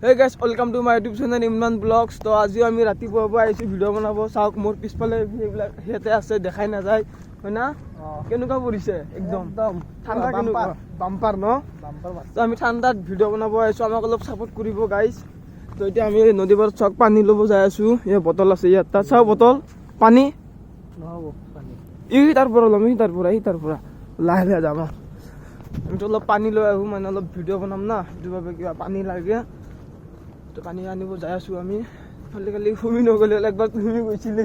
Hey guys, welcome to my YouTube channel Imran Vlogs. তো আজি আমি ৰাতিপুৱাৰ পৰা আহিছো ভিডিঅ' বনাব। চাওক মোৰ পিছফালে এইবিলাক হেতে আছে দেখাই না যায় হয় না কেনেকুৱা পৰিছে একদম ঠাণ্ডা কেনেকুৱা বাম্পাৰ ন বাম্পাৰ তো আমি ঠাণ্ডাত ভিডিঅ' বনাব আহিছো আমাক অলপ সাপোৰ্ট কৰিব গাইস তো এতিয়া আমি নদী পাৰত চাওক পানী ল'ব যাই আছো এই বটল আছে ইয়াত তাত চাওক বটল পানী নহব পানী ই তাৰ পৰা লম তাৰ পৰা লাহে লাহে যাম আমি তো অলপ পানী লৈ আহো মানে অলপ ভিডিঅ' বনাম না সেইটো বাবে কিবা পানী লাগে তো পানী আনিব যাই আছো আমি খালি খালি হুমি নগলে একবাৰ হুমি গৈছিলে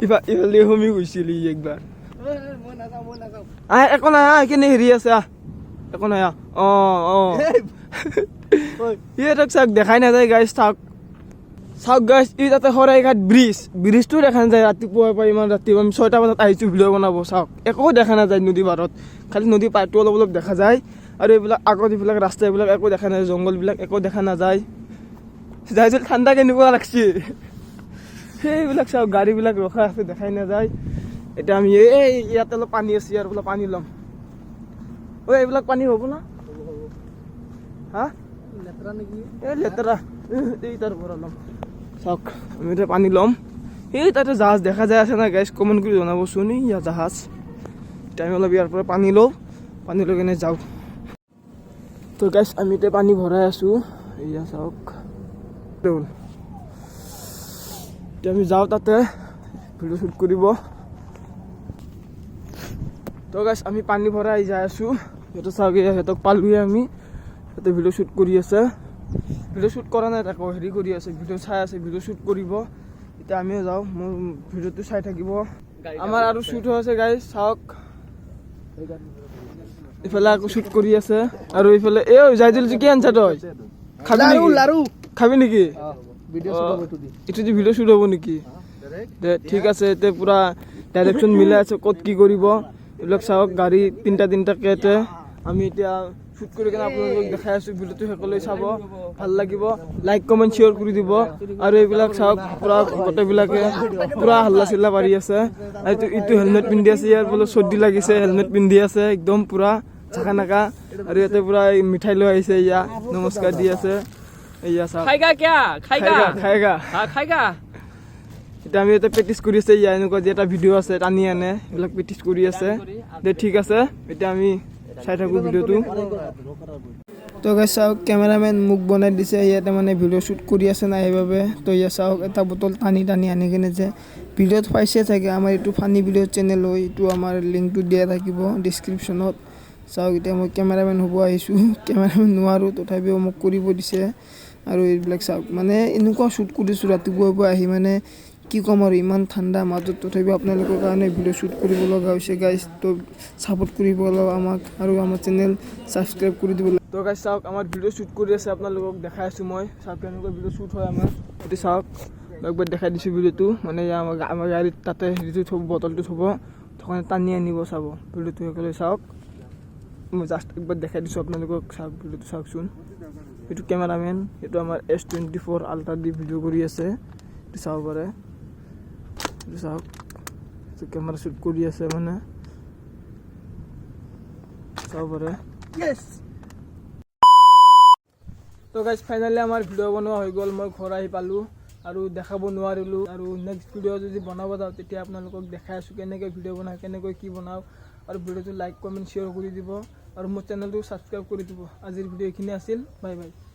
ইফালে হুমি গৈছিলে একবাৰ মই নাযাওঁ একো নাই কেনে হেৰি আছে একো নাই ইয়াত চাওক দেখাই নাযায় গাইছ চাওক গাইছ ই তাতে শৰাইঘাট ব্ৰিজটো দেখা নাযায় ৰাতিপুৱাৰ পৰা ইমান ৰাতিপুৱা আমি 6টা বজাত আহিছোঁ ভিডিঅ' বনাব চাওক একো দেখা নাযায় নদী পাৰত খালি নদী পাৰটো অলপ অলপ দেখা যায় আৰু এইবিলাক আগত এইবিলাক ৰাস্তা এইবিলাক একো দেখা নাযায় জংঘলবিলাক একো দেখা নাযায় যাই ঠাণ্ডা কেনেকুৱা লাগছে সেইবিলাক চাওক গাড়ীবিলাক ৰখা আছে দেখাই নাযায় এতিয়া আমি এই ইয়াত অলপ পানী আছে ইয়াৰ বোলে পানী ল'ম এইবিলাক পানী হ'ব না হা লেতেৰা নেকি এই লেতেৰা এই তাৰ পৰা ল'ম চাওক আমি এতিয়া পানী ল'ম এই তাতে জাহাজ দেখা যায় আছে না গাইছ কমেণ্ট কৰি জনাবচোন ইয়াত জাহাজ এতিয়া আমি অলপ ইয়াৰ পৰা পানী লওঁ পানী লৈ কেনে যাওঁ তো গাইছ আমি এতিয়া পানী ভৰাই আছোঁ এয়া চাওক এতিয়া আমি যাওঁ তাতে ভিডিঅ' শ্বুট কৰিব তো গাইছ আমি পানী ভৰাই যাই আছোঁ সিহঁতে চাওক সিহঁতক পালোঁৱে আমি সিহঁতে ভিডিঅ' শ্বুট কৰি আছে ভিডিঅ' শ্বুট কৰা নাই তাকো হেৰি কৰি আছে ভিডিঅ' চাই আছে ভিডিঅ' শ্বুট কৰিব এতিয়া আমিও যাওঁ মোৰ ভিডিঅ'টো চাই থাকিব আমাৰ আৰু শ্বুট হৈ আছে গাইছ চাওক ইফালে আকৌ শ্বুট কৰি আছে আৰু ইফালে এই যাই দিল কি আনছা তই খাবি নেকি এইটো যে ভিডিঅ' শ্বুট হ'ব নেকি দে ঠিক আছে এতিয়া পূৰা ডাইৰেকশ্যন মিলাই আছে ক'ত কি কৰিব এইবিলাক চাওক গাড়ী তিনিটাকে ইয়াতে আমি এতিয়া শ্বুট কৰি কিনে আপোনালোকক দেখাই আছোঁ ভিডিঅ'টো সকলোৱে চাব ভাল লাগিব লাইক কমেণ্ট শ্বেয়াৰ কৰি দিব আৰু এইবিলাক চাওক পূৰা গোটেইবিলাকে পূৰা হাল্লা চিল্লা পাৰি আছে ইটো হেলমেট পিন্ধি আছে ইয়াৰ বোলে চৰ্দি লাগিছে হেলমেট পিন্ধি আছে একদম পূৰা চাকা নাকা আৰু ইয়াতে পূৰা মিঠাই লৈ আহিছে ইয়া নমস্কাৰ দি আছে এয়া চাওক খাইগা এতিয়া আমি ইয়াতে প্ৰেক্টিচ কৰি আছে ইয়া এনেকুৱা যে এটা ভিডিঅ' আছে টানি আনে এইবিলাক প্ৰেক্টিচ কৰি আছে দে ঠিক আছে এতিয়া আমি চাই থাকোঁ ভিডিঅ'টো তো গাইছ চাওক কেমেৰামেন মোক বনাই দিছে ইয়াতে মানে ভিডিঅ' শ্বুট কৰি আছে না সেইবাবে তো ইয়াত চাওক এটা বটল টানি আনি কিনে যে ভিডিঅ'ত পাইছে চাগে আমাৰ এইটো ফানি ভিডিঅ' চেনেল হয় এইটো আমাৰ লিংকটো দিয়া থাকিব ডিছক্ৰিপশ্যনত চাওক এতিয়া মই কেমেৰামেন হ'ব আহিছোঁ কেমেৰামেন নোৱাৰোঁ তথাপিও মোক কৰিব দিছে আৰু এইবিলাক চাওক মানে এনেকুৱা শ্বুট কৰিছোঁ ৰাতিপুৱাৰ পৰা আহি মানে কি ক'ম আৰু ইমান ঠাণ্ডা মাজত তথাপিও আপোনালোকৰ কাৰণে ভিডিঅ' শ্বুট কৰিব লগা হৈছে গাইছ তো ছাপোৰ্ট কৰিব আমাক আৰু আমাৰ চেনেল ছাবস্ক্ৰাইব কৰি দিব লাগে তো গাইছ চাওক আমাৰ ভিডিঅ' শ্বুট কৰি আছে আপোনালোকক দেখাই আছোঁ মই চাওক কেনেকুৱা ভিডিঅ' শ্বুট হয় আমাৰ সেইটো চাওক একবাৰ দেখাই দিছোঁ ভিডিঅ'টো মানে আমাৰ গাড়ীত তাতে হেৰিটো থ'ব বটলটো থ'ব থকানে টানি আনিব চাব ভিডিঅ'টো সকলোৱে চাওক মই জাষ্ট একবাৰ দেখাই দিছোঁ আপোনালোকক চাওক ভিডিঅ'টো চাওকচোন এইটো কেমেৰামেন এইটো আমাৰ S24 আল্ট্ৰা দি ভিডিঅ' কৰি আছে এইটো চাব পাৰে এইটো চাওক কেমেৰা শ্বুট কৰি আছে মানে চাব পাৰে তো গাইছ ফাইনেলি আমাৰ ভিডিঅ' বনোৱা হৈ গ'ল মই ঘৰ আহি পালোঁ আৰু দেখাব নোৱাৰিলোঁ আৰু নেক্সট ভিডিঅ' যদি বনাব যাওঁ তেতিয়া আপোনালোকক দেখাই আছোঁ কেনেকৈ ভিডিঅ' বনাওঁ কেনেকৈ কি বনাওঁ আৰু ভিডিঅ'টো লাইক কমেণ্ট শ্বেয়াৰ কৰি দিব আৰু মোৰ চেনেলটো ছাবস্ক্ৰাইব কৰি দিব আজিৰ ভিডিঅ' এইখিনি আছিল বাই বাই